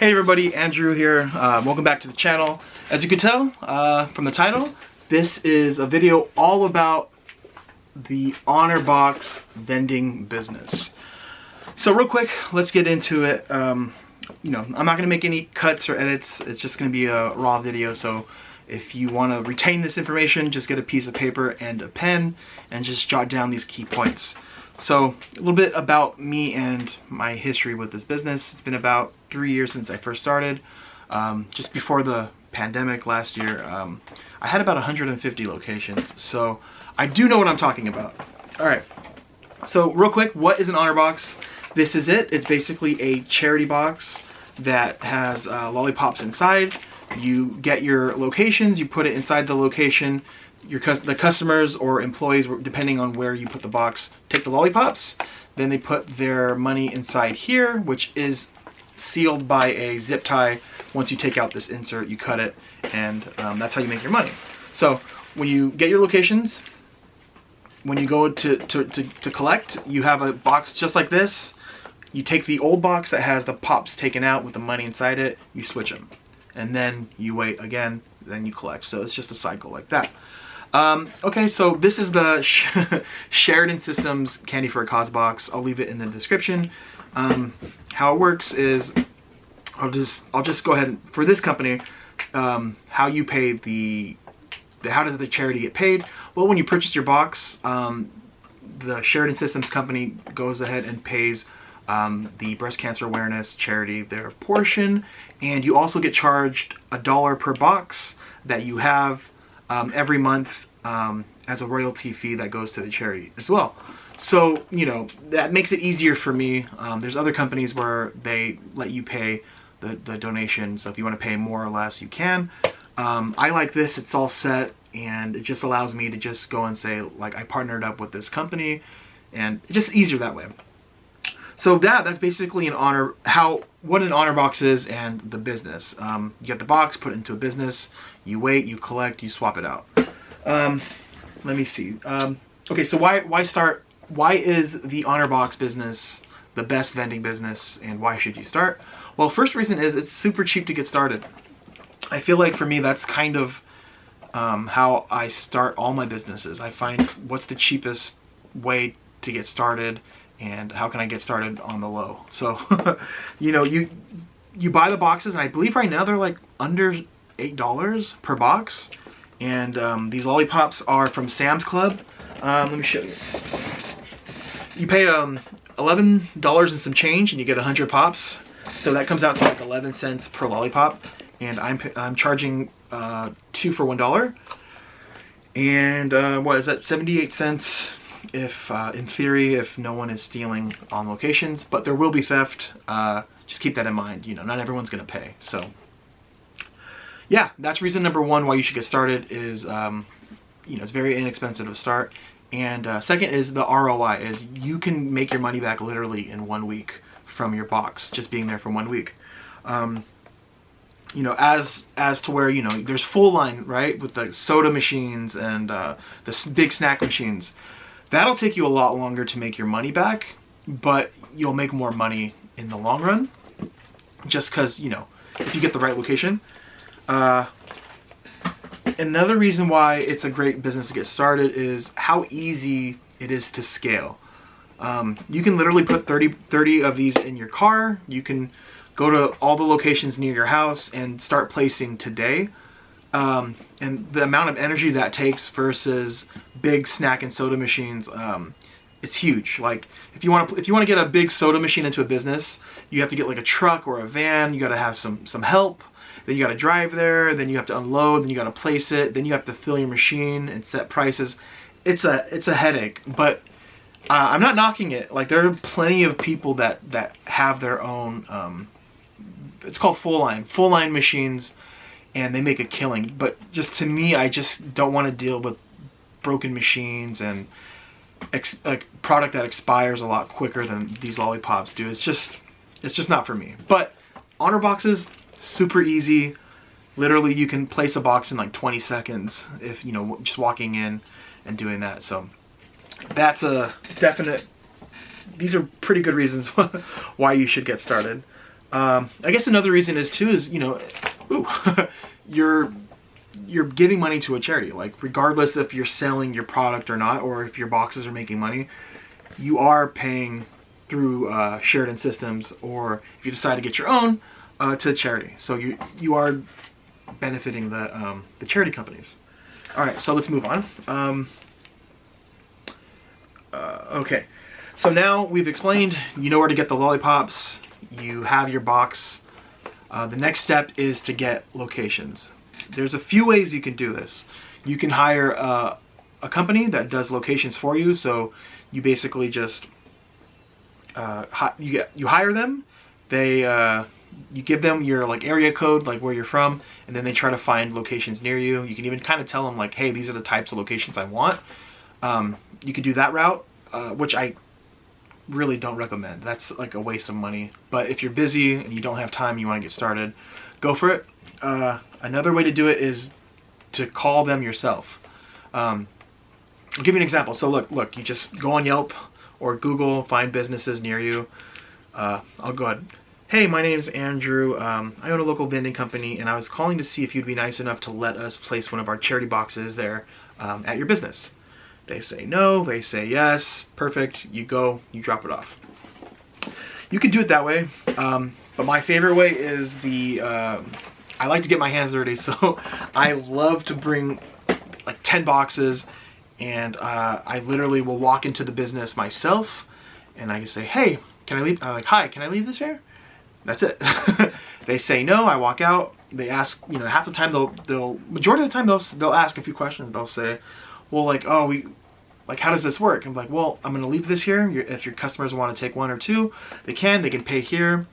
Hey everybody, Andrew here. Welcome back to the channel. As you can tell from the title, this is a video all about the Honor Box vending business. So real quick, let's get into it. I'm not going to make any cuts or edits. It's just going to be a raw video. So if you want to retain this information, just get a piece of paper and a pen and just jot down these key points. So a little bit about me and my history with this business. It's been about 3 years since I first started. Just before the pandemic last year, I had about 150 locations. So I do know what I'm talking about. All right. So real quick, what is an Honor Box? This is it. It's basically a charity box that has lollipops inside. You get your locations, you put it inside the location. The customers or employees, depending on where you put the box, take the lollipops. Then they put their money inside here, which is sealed by a zip tie. Once you take out this insert, you cut it, and that's how you make your money. So when you get your locations, when you go to collect, you have a box just like this. You take the old box that has the pops taken out with the money inside it, you switch them, and then you wait again, then you collect. So it's just a cycle like that. Okay, so this is the Sheridan Systems Candy for a Cause box. I'll leave it in the description. How it works is, I'll just go ahead and, for this company, how you pay how does the charity get paid? Well, when you purchase your box, the Sheridan Systems company goes ahead and pays the breast cancer awareness charity their portion, and you also get charged $1 per box that you have every month as a royalty fee that goes to the charity as well. So, that makes it easier for me. There's other companies where they let you pay the donation, so if you want to pay more or less, you can. I like this. It's all set, and it just allows me to just go and say, like, I partnered up with this company, and it's just easier that way. So that's basically what an Honor Box is and the business. You get the box, put it into a business, you wait, you collect, you swap it out. Let me see. Okay, so why is the Honor Box business the best vending business, and why should you start? Well, first reason is it's super cheap to get started. I feel like for me that's kind of how I start all my businesses. I find what's the cheapest way to get started, and how can I get started on the low. So, you buy the boxes, and I believe right now they're like under $8 per box. And these lollipops are from Sam's Club. Let me show you. You pay $11 and some change, and you get 100 pops. So that comes out to like 11 cents per lollipop. And I'm charging 2 for $1. And what is that? 78 cents. If in theory, if no one is stealing on locations, but there will be theft. Just keep that in mind. Not everyone's gonna pay. So yeah, that's reason number one why you should get started. Is it's very inexpensive to start, and second is the ROI. Is you can make your money back literally in 1 week from your box, just being there for 1 week. As to where there's full line, right, with the soda machines and the big snack machines. That'll take you a lot longer to make your money back, but you'll make more money in the long run, just because, if you get the right location. Another reason why it's a great business to get started is how easy it is to scale. You can literally put 30 of these in your car. You can go to all the locations near your house and start placing today. And the amount of energy that takes versus big snack and soda machines, it's huge. Like if you want to get a big soda machine into a business, you have to get like a truck or a van. You got to have some help. Then you got to drive there. Then you have to unload. Then you got to place it. Then you have to fill your machine and set prices. It's a headache. But I'm not knocking it. Like there are plenty of people that have their own. It's called full line machines. And they make a killing, but just to me, I just don't want to deal with broken machines and a product that expires a lot quicker than these lollipops do. It's just not for me. But Honor Boxes, super easy. Literally, you can place a box in like 20 seconds if just walking in and doing that. So that's a definite. These are pretty good reasons why you should get started. I guess another reason is too is, you know, ooh, you're giving money to a charity. Like regardless if you're selling your product or not, or if your boxes are making money, you are paying through Sheridan Systems, or if you decide to get your own, to charity. So you are benefiting the charity companies. All right, so let's move on. Okay, so now we've explained, you know where to get the lollipops, you have your box. The next step is to get locations. There's a few ways you can do this. You can hire a company that does locations for you. So you basically just you hire them. They you give them your like area code, like where you're from, and then they try to find locations near you. You can even kind of tell them like, hey, these are the types of locations I want. You can do that route, which I really don't recommend. That's like a waste of money. But if you're busy and you don't have time, you want to get started, go for it. Another way to do it is to call them yourself. I'll give you an example. So look, you just go on Yelp or Google, find businesses near you. I'll go ahead. Hey, my name is Andrew. I own a local vending company, and I was calling to see if you'd be nice enough to let us place one of our charity boxes there at your business. They say no, they say yes, perfect. You go, you drop it off. You can do it that way, but my favorite way is I like to get my hands dirty, so I love to bring like 10 boxes, and I literally will walk into the business myself, and I can say, hey, can I leave? I'm like, hi, can I leave this here? That's it. They say no, I walk out. They ask, you know, half the time majority of the time they'll ask a few questions. They'll say, well, like, oh, how does this work? I'm like, well, I'm gonna leave this here. If your customers want to take one or two, they can pay here.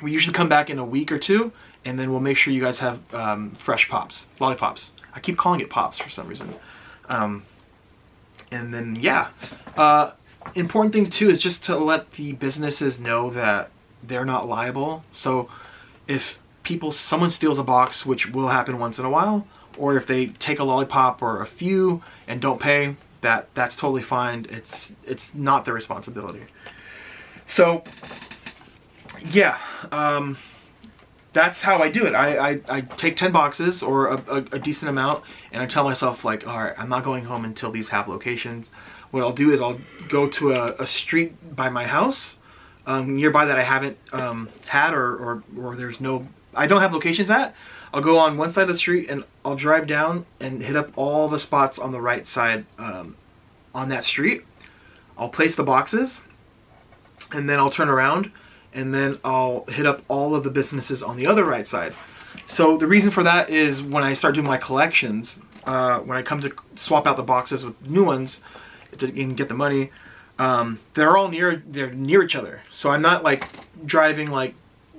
We usually come back in a week or two, and then we'll make sure you guys have fresh pops, lollipops. I keep calling it pops for some reason. And then, yeah. Important thing too is just to let the businesses know that they're not liable. So if someone steals a box, which will happen once in a while, or if they take a lollipop or a few and don't pay, that's totally fine. It's not their responsibility. So yeah, that's how I do it. I take 10 boxes or a decent amount, and I tell myself like, all right, I'm not going home until these have locations. What I'll do is I'll go to a street by my house, nearby that I haven't had or there's no, I don't have locations at. I'll go on one side of the street and I'll drive down and hit up all the spots on the right side on that street. I'll place the boxes, and then I'll turn around, and then I'll hit up all of the businesses on the other right side. So the reason for that is when I start doing my collections, when I come to swap out the boxes with new ones to get the money, they're all near each other. So I'm not like driving like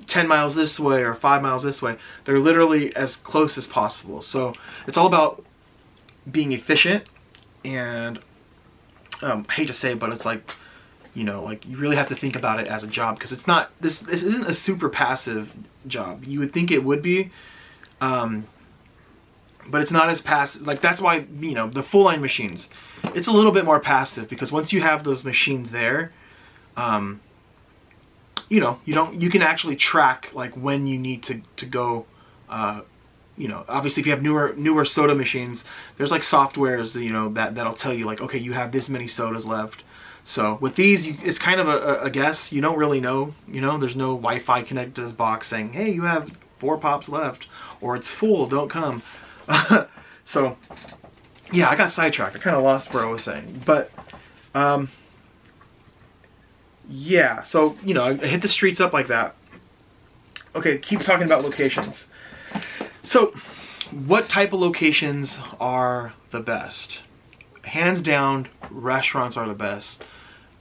10 miles this way or 5 miles this way. They're literally as close as possible. So it's all about being efficient, and I hate to say it, but it's like, you know, like you really have to think about it as a job, because it's not, this isn't a super passive job. You would think it would be, but it's not as passive. Like that's why, you know, the full line machines, it's a little bit more passive, because once you have those machines there, you know, you can actually track like when you need to go, you know, obviously if you have newer soda machines, there's like softwares, you know, that'll tell you like, okay, you have this many sodas left. So with these, it's kind of a guess. You don't really know, you know, there's no Wi-Fi connected to this box saying, hey, you have 4 pops left, or it's full, don't come. So yeah, I got sidetracked. I kind of lost where I was saying, but yeah, so, you know, I hit the streets up like that. Okay, keep talking about locations. So what type of locations are the best? Hands down, restaurants are the best.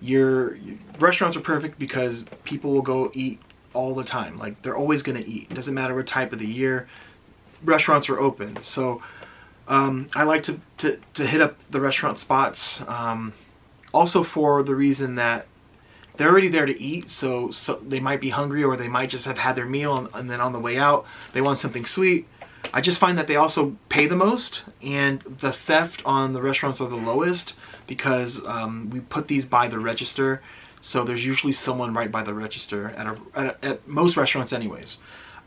Your restaurants are perfect because people will go eat all the time. Like they're always gonna eat. It doesn't matter what type of the year. Restaurants are open. So I like to hit up the restaurant spots. Also for the reason that they're already there to eat, so they might be hungry, or they might just have had their meal and then on the way out they want something sweet. I just find that they also pay the most, and the theft on the restaurants are the lowest, because we put these by the register. So there's usually someone right by the register at most restaurants anyways.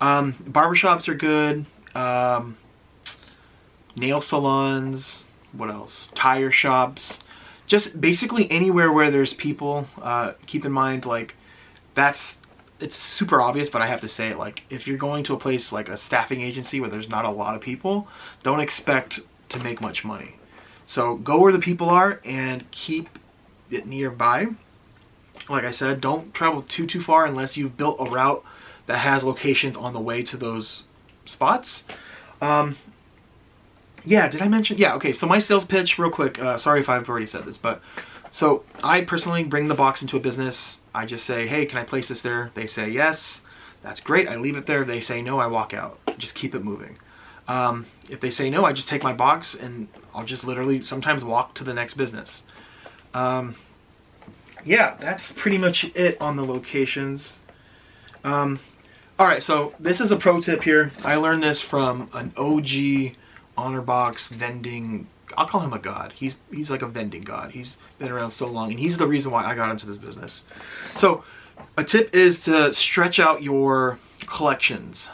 Barbershops are good. Nail salons, what else? Tire shops. Just basically anywhere where there's people. Keep in mind, like, it's super obvious, but I have to say it, like, if you're going to a place like a staffing agency where there's not a lot of people, don't expect to make much money. So go where the people are and keep it nearby. Like I said, don't travel too far unless you've built a route that has locations on the way to those spots. Yeah, did I mention? Yeah, okay, so my sales pitch, real quick, sorry if I've already said this, but so I personally bring the box into a business. I just say, hey, can I place this there? They say yes. That's great. I leave it there. If they say no, I walk out. Just keep it moving. If they say no, I just take my box and I'll just literally sometimes walk to the next business. Yeah, that's pretty much it on the locations. All right, so this is a pro tip here. I learned this from an OG honor box vending. I'll call him a god. He's like a vending god. He's been around so long, and he's the reason why I got into this business. So a tip is to stretch out your collections.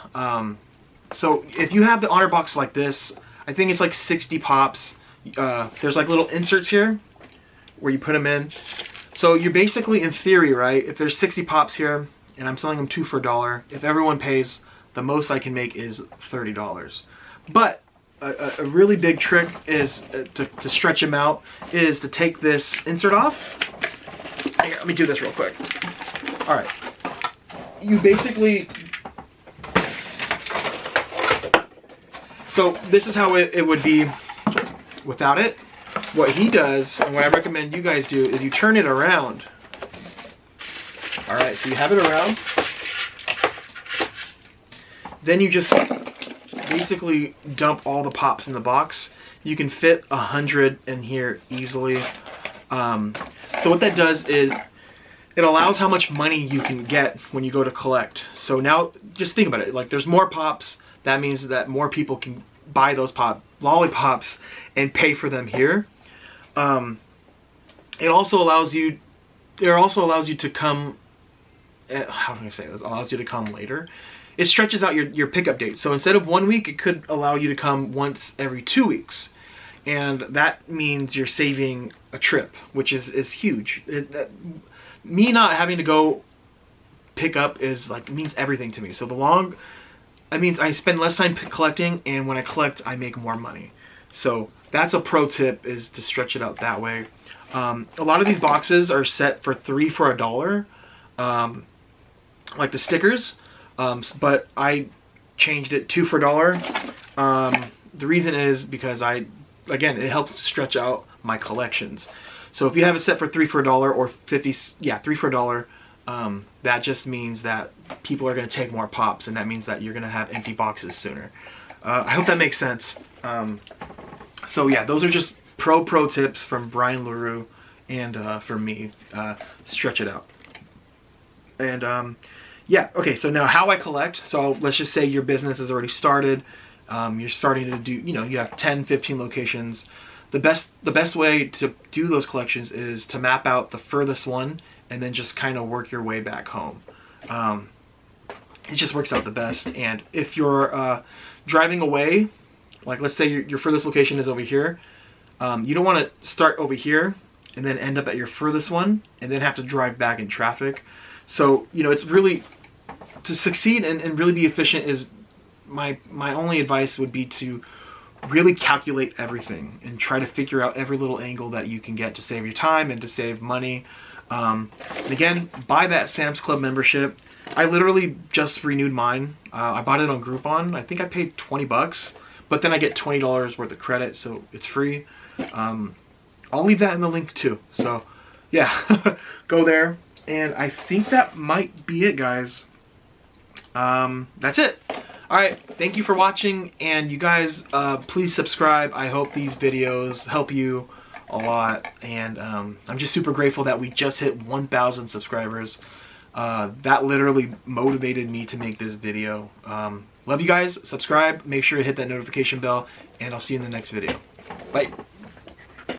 So if you have the honor box like this, I think it's like 60 pops. There's like little inserts here where you put them in. So you're basically, in theory, right, if there's 60 pops here and I'm selling them 2 for $1, if everyone pays, the most I can make is $30. But a really big trick is to stretch them out is to take this insert off. Here, let me do this real quick. All right. You basically, so this is how it would be without it. What he does, and what I recommend you guys do, is you turn it around. All right, so you have it around. Then you just basically dump all the pops in the box. You can fit 100 in here easily. So what that does is it allows how much money you can get when you go to collect. So now just think about it, like there's more pops, that means that more people can buy those lollipops and pay for them here. It also allows you to come, how can I say this? Allows you to come later. It stretches out your pickup date. So instead of 1 week, it could allow you to come once every 2 weeks. And that means you're saving a trip, which is huge. Me not having to go pick up means everything to me. So that means I spend less time collecting, and when I collect, I make more money. So that's a pro tip, is to stretch it out that way. A lot of these boxes are set for 3 for $1, like the stickers. But I changed it 2 for $1. The reason is because again, it helps stretch out my collections. So if you have it set for 3 for $1 or 3 for $1, that just means that people are going to take more pops, and that means that you're going to have empty boxes sooner. I hope that makes sense. So yeah, those are just pro tips from Brian LaRue and from me. Stretch it out. And yeah, okay, so now how I collect. So let's just say your business has already started. You're starting to do, you have 10, 15 locations. The best way to do those collections is to map out the furthest one and then just kind of work your way back home. It just works out the best. And if you're driving away, like let's say your furthest location is over here, you don't want to start over here and then end up at your furthest one and then have to drive back in traffic. So, it's really, to succeed and really be efficient, is my only advice would be to really calculate everything and try to figure out every little angle that you can get to save your time and to save money. And again, buy that Sam's Club membership. I literally just renewed mine. I bought it on Groupon. I think I paid 20 bucks, but then I get $20 worth of credit, so it's free. I'll leave that in the link too. So yeah, go there. And I think that might be it, guys. That's it. All right, thank you for watching, and you guys, please subscribe. I hope these videos help you a lot, and I'm just super grateful that we just hit 1,000 subscribers. That literally motivated me to make this video. Love you guys. Subscribe. Make sure to hit that notification bell, and I'll see you in the next video. Bye.